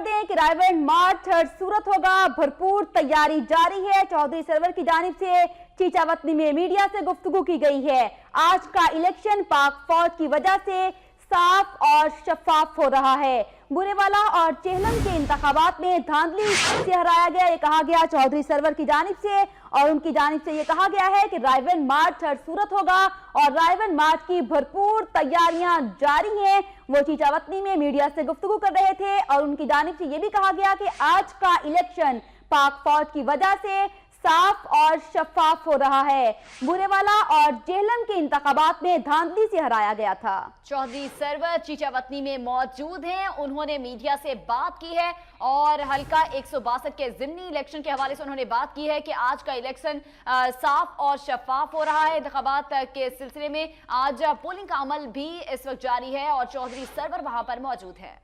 دیں کہ رائے ونڈ مارچ ہر صورت ہوگا، بھرپور تیاری جاری ہے۔ چودھری سرور کی جانب سے چیچا وطنی میں میڈیا سے گفتگو کی گئی ہے۔ آج کا الیکشن پاک فوج کی وجہ سے صاف اور شفاف ہو رہا ہے۔ برے والا اور چہلم کے انتخابات میں دھاندلی سے ہرایا گیا، یہ کہا گیا چودھری سرور کی جانب سے، اور ان کی جانب سے یہ کہا گیا ہے کہ رائے ونڈ مارچ ہر صورت ہوگا اور رائے ونڈ مارچ کی بھرپور تیاریاں جاری ہیں۔ وہ چیچا وطنی میں میڈیا سے گفتگو کر رہے تھے اور ان کی جانب سے یہ بھی کہا گیا کہ آج کا الیکشن پاک فوج کی وجہ سے صاف اور شفاف ہو رہا ہے۔ برے والا اور جہلم کے انتخابات میں دھاندلی سے ہرایا گیا تھا۔ چودھری سرور چیچا وطنی میں موجود ہیں، انہوں نے میڈیا سے بات کی ہے اور حلقہ 162 کے ضمنی الیکشن کے حوالے سے انہوں نے بات کی ہے کہ آج کا الیکشن صاف اور شفاف ہو رہا ہے۔ انتخابات کے سلسلے میں آج پولنگ کا عمل بھی اس وقت جاری ہے اور چودھری سرور وہاں پر موجود ہے۔